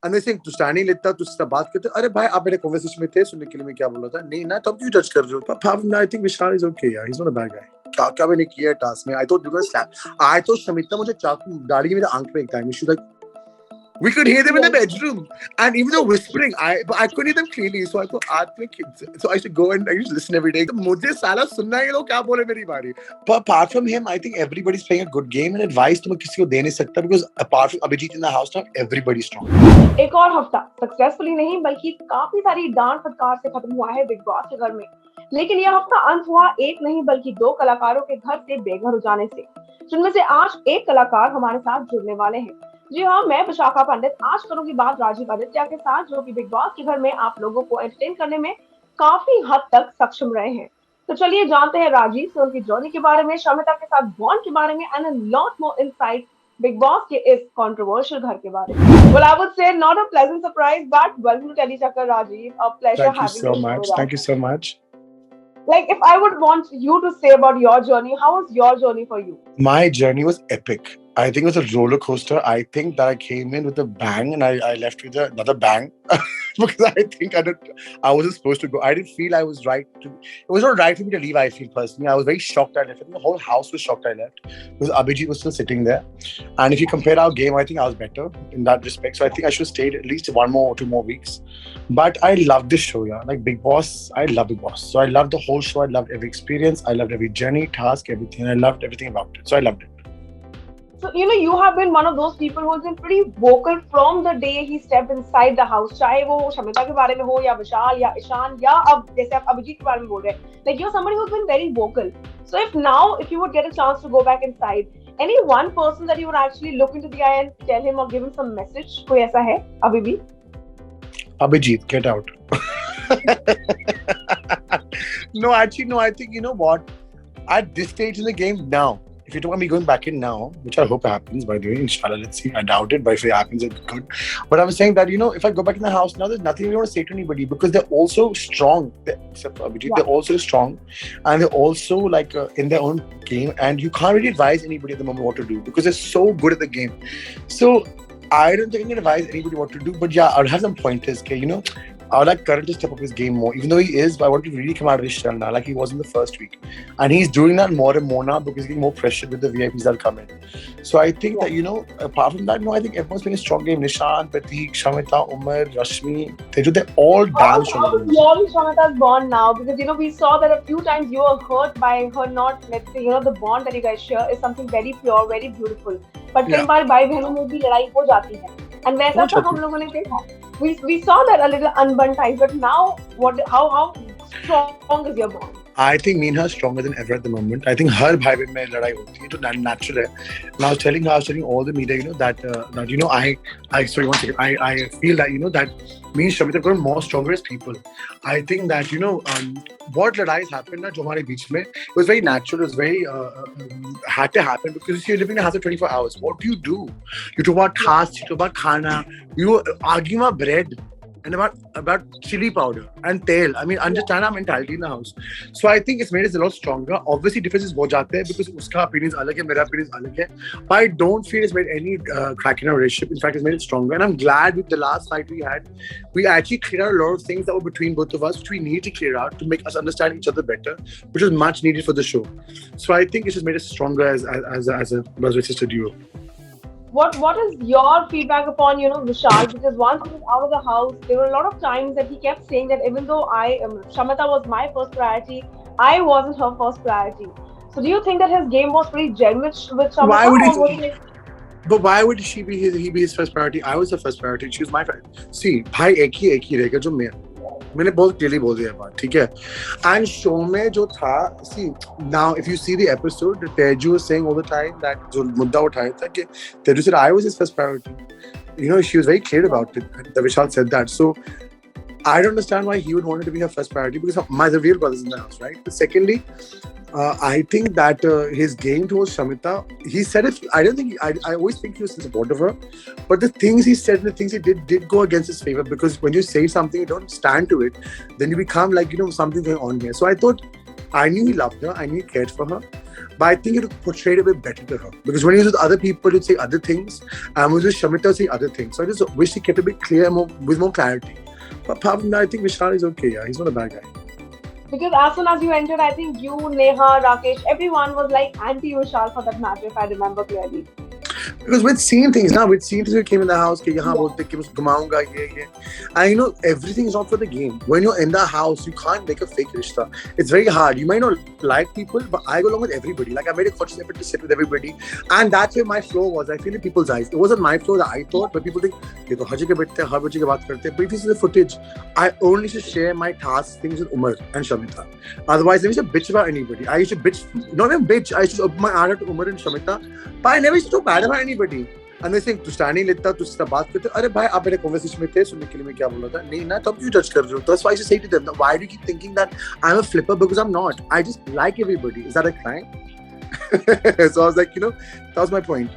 And they saying, तू stand नहीं लेता, तू इससे बात करते, अरे भाई आप मेरे कन्वर्सेशन में थे, सुनने के लिए मैं क्या बोल रहा था, नहीं ना, तब क्यों जज कर रहे हो? But apart from that, I think Vishal is okay, yeah, he's not a bad guy. क्या मैंने किया टास्क में? I thought you were slap. I thought Shamita मुझे चाकू गाड़ी में मेरे आंख पे एक time, she was like, we could hear them in the bedroom, and even though whispering, I couldn't hear them clearly. So I thought, so I should go and I used to listen every day. मुझे साला सुनना है ये लोग क्या बोले मेरी बारी. But apart from him, I think everybody's playing a good game, and advice तो मैं किसी को दे नहीं सकता because apart from Abhijit in the house now, everybody's strong. एक और हफ्ता सक्सेसफुली नहीं बल्कि काफी सारी डांट फटकार से खत्म हुआ है बिग बॉस के घर में, लेकिन यह हफ्ता अंत हुआ एक नहीं बल्कि 2 कलाकारों के घर से बेघर हो जाने से, जिनमें से आज एक कलाकार हमारे साथ जुड़ने वाले हैं. जी हाँ, मैं विशाखा पंडित आज करूंगी बात राजीव आदित्य के साथ, जो कि बिग बॉस के घर में आप लोगों को एंटरटेन करने में काफी हद तक सक्षम रहे हैं. तो चलिए जानते हैं राजीव से उनकी जर्नी के बारे में, शमिता के साथ बॉन्ड के बारे में, and a lot more insight big boss के इस कंट्रोवर्शियल घर के बारे में. Well, I would say not a pleasant surprise, but welcome to Telly Chakkar, Rajiv. A pleasure having you. Thank you so much. Like, if I would want you to say about your journey, how was your journey for you? My journey was epic. I think it was a roller coaster. I think that I came in with a bang and I left with another bang because I think I wasn't supposed to go. I didn't feel I was right to. It was not right for me to leave. I feel personally, I was very shocked I left. I think the whole house was shocked I left because Abhijit was still sitting there. And if you compare our game, I think I was better in that respect. So I think I should have stayed at least 1 more or 2 more weeks. But I loved this show, yeah. Like Big Boss, I love Big Boss. So I loved the whole show. I loved every experience. I loved every journey, task, everything. I loved everything about it. So I loved it. So, you have been one of those people who has been pretty vocal from the day he stepped inside the house. चाहे वो शमिता के बारे में हो या विशाल या ईशान या अब जैसे आप अभिजीत के बारे में बोल रहे हैं. Like, you're somebody who's been very vocal. So if you would get a chance to go back inside, any one person that you would actually look into the eye and tell him or give him some message, कोई ऐसा है अभी भी? Abhijit, get out. No, actually, no. I think, you know what? At this stage in the game now, if you don't want me going back in now, which I hope happens, by the way, inshallah, let's see. I doubt it, but if it happens, it's good. But I was saying that, if I go back in the house now, there's nothing we want to say to anybody because they're also strong. Except for Abhijit, they're also strong. And they're also like in their own game. And you can't really advise anybody at the moment what to do because they're so good at the game. So I don't think I can advise anybody what to do. But yeah, I'll have some pointers, okay, I would like Karan to step up his game more, even though he is, but I want to really come out of his shell now, like he was in the first week. And he's doing that more and more now because he's getting more pressure with the VIPs that come in. So I think that, apart from that, I think everyone's playing a strong game. Nishan, Prateek, Shamita, Umar, Rashmi, Teju, they're all damn strong. How is Shamita's bond now? Because, we saw that a few times you were hurt by her not, let's say, the bond that you guys share is something very pure, very beautiful. But कई बार भाई बहनों में भी लड़ाई हो जाती है. And वैसा तो हम लोगों ने देखा. We saw that a little unburned type, but now how strong is your bond? I think me and her are stronger than ever at the moment. I think her bhai mein ladai hoti hai, to natural hai. And I was telling all the media, that I sorry, 1 second. I feel that that me and Shamita have grown more stronger as people. I think that what ladais happened na jo hamare beech mein, it was very natural. It was very had to happen because you're living in a house of 24 hours. What do? You talk about tasks, you talk about khana, you argue about bread. And about chili powder and tail. I mean, understand our mentality in the house. So I think it's made us a lot stronger. Obviously, differences ho jate hai because uska opinion is alag hai, mera opinion is alag hai. But I don't feel it's made any crack in our relationship. In fact, it's made it stronger. And I'm glad with the last fight we had, we actually cleared out a lot of things that were between both of us, which we need to clear out to make us understand each other better, which is much needed for the show. So I think it's just made us stronger as a brother and sister duo. What is your feedback upon, Vishal? Because once he was out of the house, there were a lot of times that he kept saying that even though Shamita was my first priority, I wasn't her first priority. So do you think that his game was pretty genuine with Shamita? Why would he be his first priority? I was the first priority. She was my priority. See, भाई एक ही रहेगा जो मैंने बहुत clearly बोल दिया बात, ठीक है? And show में जो था, see, now if you see the episode, Teju was saying all the time that जो मुद्दा उठाया था कि Teju said I was his first priority. She was very clear about it. The Vishal said that. So I don't understand why he would want it to be her first priority because the real brothers in the house, right? But secondly, I think that his game towards Shamita, he said it. I always think he was supportive of her, but the things he said and the things he did go against his favor because when you say something, you don't stand to it, then you become like, something going on here. So I thought, I knew he loved her, I knew he cared for her, But I think it portrayed a bit better to her. Because when he was with other people, he'd say other things. And with Shamita, say other things. So I just wish he kept a bit clear with more clarity. But apart from that, I think Vishal is okay. Yeah, he's not a bad guy. Because as soon as you entered, I think you, Neha, Rakesh, everyone was like anti Vishal for that matter, if I remember clearly. Because we'd seen things now. We'd seen things when we came in the house. कि यहाँ बोलते कि मैं उसको घुमाऊंगा ये. And you know, everything is not for the game. When you're in the house, you can't make a fake rishta. It's very hard. You might not like people, but I go along with everybody. Like I made a conscious effort to sit with everybody. And that's where my flow was. I feel in people's eyes. It wasn't my flow that I thought, but people think, ये तो हर जगह बैठते हैं, हर बच्चे की बात करते हैं. But if you see the footage, I only should share my tasks, things with Umar and Shamita. Otherwise, I used to bitch about anybody. I used to bitch, not even bitch. I used to open my heart out to Umar and Shamita. But I never used to talk bad about anybody. And they think, तू stand नहीं लेता, तू इससे बात करते, अरे भाई आप मेरे कन्वर्सेशन में थे, सुनने के लिए मैं क्या बोल रहा था, नहीं ना, तब क्यों जज कर रहे हो? That's why I just say to them, why do you keep thinking that I'm a flipper? Because I'm not. I just like everybody. Is that a crime? So I was like, that was my point.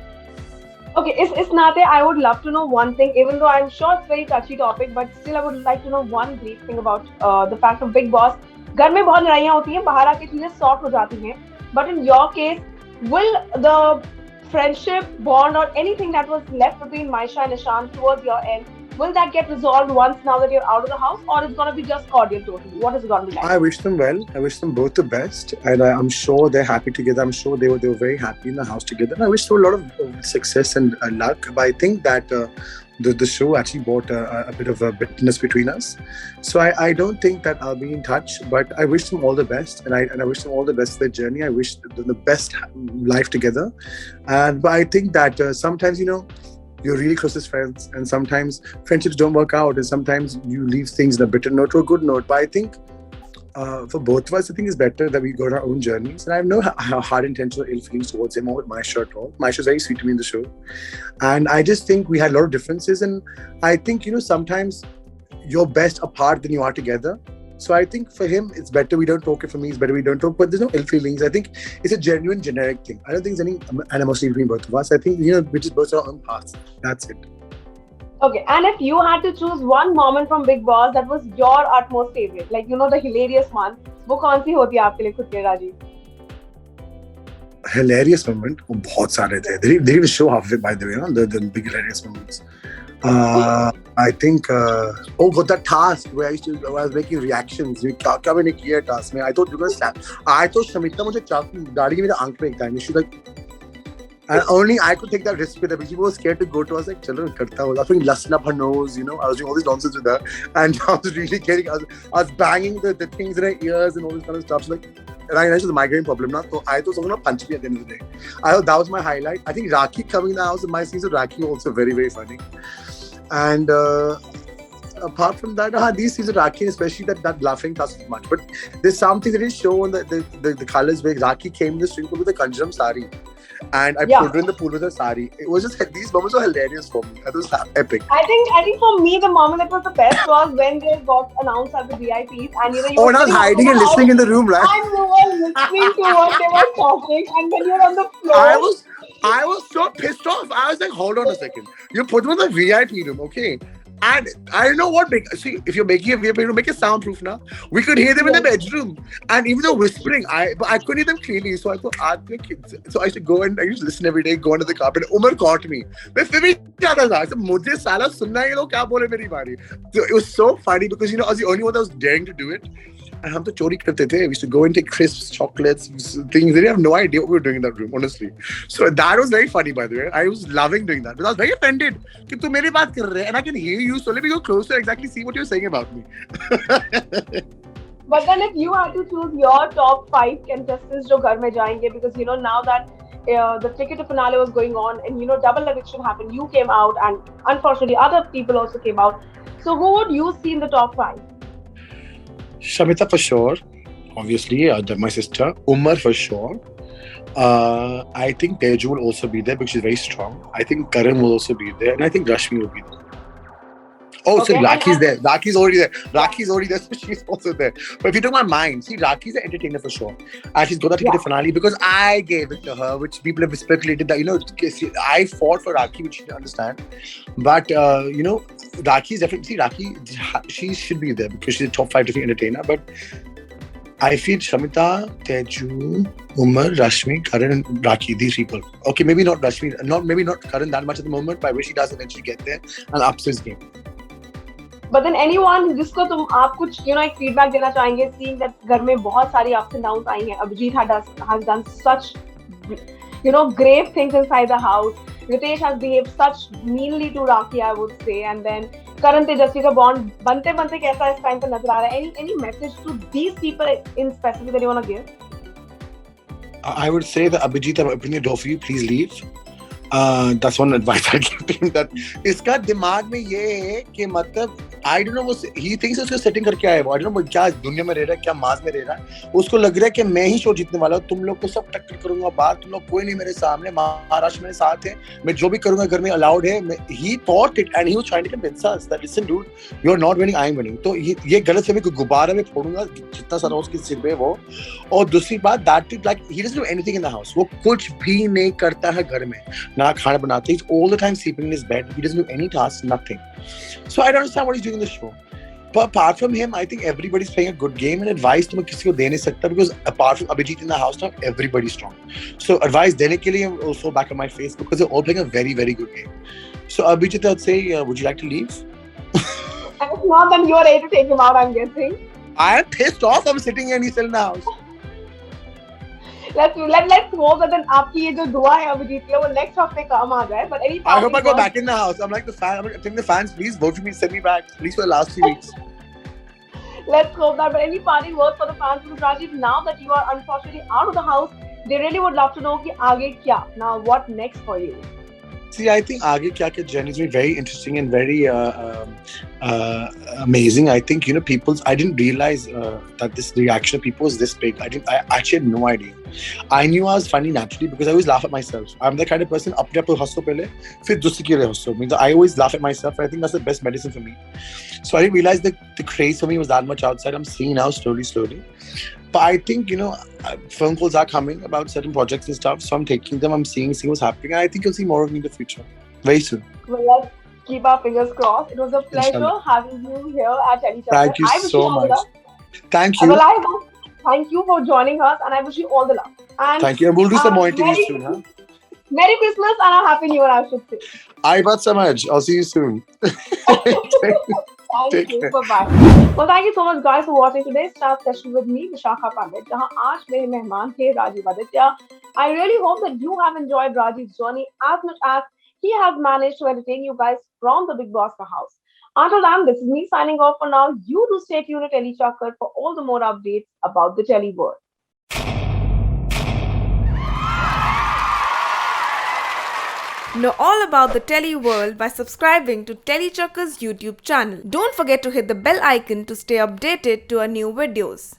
Okay, is Nate, I would love to know one thing, even though I'm sure it's a very touchy topic, but still I would like to know one brief thing about the fact of Bigg Boss. घर में बहुत लड़ाइयाँ होती हैं, बाहर आके चीजें sort हो जाती हैं. But in your case, will the friendship, bond, or anything that was left between Maisha and Ishan towards your end, will that get resolved once now that you're out of the house, or it's going to be just cordial totally? What is it going to be like? I wish them well. I wish them both the best, and I'm sure they're happy together. I'm sure they were very happy in the house together. And I wish them a lot of success and luck. But I think that the show actually brought a bit of a bitterness between us. So I don't think that I'll be in touch. But I wish them all the best, and I wish them all the best for their journey. I wish them the best life together. But I think that sometimes you're really closest friends, and sometimes friendships don't work out, and sometimes you leave things in a bitter note or a good note. But I think for both of us, I think it's better that we go on our own journeys. And I have no hard intention or ill feelings towards him or with Maisha at all. Maisha is very sweet to me in the show. And I just think we had a lot of differences. And I think, sometimes you're best apart than you are together. So I think for him, it's better we don't talk. For me, it's better we don't talk. But there's no ill feelings. I think it's a genuine, generic thing. I don't think there's any animosity between both of us. I think, we just both our own paths. That's it. Okay, and if you had to choose one moment from Bigg Boss that was your utmost favorite, like, the hilarious one, वो कौन सी होती है आपके लिए खुद के Rajiv? Hilarious moment? वो बहुत सारे थे. They didn't even show half of it, by the way, the big hilarious moments. I think got that task where I was making reactions. क्या मैंने किया task में? I thought you were gonna slap. I thought Shamita मुझे चाकू गाड़ी के मेरे आंख में एक time. She like, and only I could take that risk with her. She was scared to go to us. Like, chalo, karta ho. I was putting lust up her nose. I was doing all this nonsense with her, and I was really getting. I was banging the things in her ears and all this kind of stuff. So like, and I realized it was a migraine problem now. So I thought someone would punch me at the end of the day. I thought that was my highlight. I think Rakhi coming in the house in my season, Rakhi also very, very funny. And apart from that, these seasons Rakhi, especially that laughing task is much. But there's something that is shown on the colors where Rakhi came in the swimming pool with a Kanjaram sari. And I put her in the pool with a sari. It was just, these moments were hilarious for me. It was epic. I think for me, the moment that was the best was when they got announced as the VIPs. And and I was hiding and listening in the room, right? And you were listening to what they were talking. And when you're on the floor. I was so pissed off. I was like, hold on a second. You put them in the VIP room, okay? And I don't know what. See, if you're making a VIP room, make it soundproof now. We could hear them in the bedroom, and even though whispering, I couldn't hear them clearly. So I thought, so I used to go and I used to listen every day, go under the carpet. Umar caught me. मैं फिर भी जाता था. So मुझे साला सुनना है ये लोग क्या बोले मेरी बारी. So it was so funny because I was the only one that was daring to do it. And हम तो चोरी करते थे. We used to go and take crisps, chocolates, things. They didn't have no idea what we were doing in that room, honestly. So that was very funny, by the way. I was loving doing that. But I was very offended कि तू मेरी बात कर रहे है, and I can hear you. So let me go closer and exactly see what you're saying about me. But then if you had to choose your top 5 contestants जो घर में जाएंगे, because now that the ticket to finale was going on, and double eviction happened, you came out, and unfortunately other people also came out. So who would you see in the top 5? Shamita for sure, obviously, my sister. Umar for sure. I think Teju will also be there because she's very strong. I think Karan will also be there, and I think Rashmi will be there. Oh, okay. So Rakhi's there. Rakhi's already there. So she's also there. But if you took my mind, see, Rakhi's an entertainer for sure. And she's got that ticket to finale because I gave it to her, which people have speculated that, I fought for Rakhi, which she didn't understand. But, Rakhi's definitely, Rakhi, she should be there because she's a top 5 different entertainer. But I feel Shamita, Teju, Umar, Rashmi, Karan, and Rakhi, these people. Okay, maybe not Rashmi, maybe not Karan that much at the moment, but I wish he does eventually get there and ups his game. But then anyone जिसको तुम आप कुछ एक feedback देना चाहेंगे, seeing that घर में बहुत सारी ups and downs आई हैं. Abhijit has done such grave things inside the house. Ritesh has behaved such meanly to Rakhi, I would say, and then Karan Tejasvi का bond बनते बनते कैसा इस time पे नजर आ रहा है? Any message to these people in specific that you want to give? I would say that Abhijit, I'm opening the door for you. Please leave. That's one advice I give to him. That इसका दिमाग में ये है कि मतलब I don't know वो he thinks उसको setting करके आया है वो I don't know वो क्या दुनिया में रह रहा है क्या माज में रह रहा है उसको लग रहा है कि मैं ही शो जीतने वाला हूँ तुम लोग को सब टक्कर करूंगा बाहर तुम लोग कोई नहीं मेरे सामने महाराष्ट्र मेरे साथ है मैं जो भी करूंगा घर में अलाउड है he thought it and he was trying to convince us that listen dude you're not winning I'm winning तो ये गलत फहमी को गुब्बारा में फोड़ूंगा जितना सारा उसके सिर पे वो और दूसरी बात that is like he doesn't do anything in the house वो कुछ भी नहीं करता है घर में ना खाना बनाते he's all the time sleeping in his bed he doesn't do any tasks nothing so I don't understand what he's doing in the show but apart from him I think everybody's playing a good game and advice तो मैं किसी को दे नहीं सकता because apart from Abhijit in the house now everybody's strong so advice देने के लिए I'm also back on my face because they're all playing a very very good game so Abhijit I'd say would you like to leave And it's not that you're ready to take him out I'm guessing I am pissed off I'm sitting here and he's still in the house let's hope that then आपकी ये जो दुआ है अभिजीत के लिए वो next हफ्ते काम आ जाए but any I hope I go back in the house I'm like the fan I'm telling the fans please vote for me send me back please for the last 3 weeks let's hope that but any parting words for the fans because Rajiv now that you are unfortunately out of the house they really would love to know कि आगे क्या now what next for you See, I think Aage Kya Kya journey is very interesting and very amazing. I think, I didn't realize that this reaction of people was this big. I actually had no idea. I knew I was funny naturally because I always laugh at myself. I'm the kind of person, apne aap hasso pehle, fir dusre ke liye hasso. Means I always laugh at myself. I think that's the best medicine for me. So I didn't realize that the craze for me was that much outside. I'm seeing now slowly. But I think, phone calls are coming about certain projects and stuff. So I'm taking them, I'm seeing what's happening. And I think you'll see more of me in the future. Very soon. Well, let's keep our fingers crossed. It was a pleasure Inshallah. having you here at Telechakkar. Thank you so much. Thank you. Well, thank you for joining us and I wish you all the luck. And Thank you. And we'll do some more interviews soon, huh? Merry Christmas and a Happy New Year, I should say. I got so much. I'll see you soon. Thank you. Bye-bye. Well, thank you so much, guys, for watching today's chat session with me, Vishakha Pandit. जहाँ आज मेरे मेहमान थे Rajiv Aditya. I really hope that you have enjoyed Rajiv's journey as much as he has managed to entertain you guys from the Big Boss house. Until then, this is me signing off for now. You do stay tuned to Telechakkar for all the more updates about the Telly world. Know all about the Telly world by subscribing to Telechakkar's YouTube channel. Don't forget to hit the bell icon to stay updated to our new videos.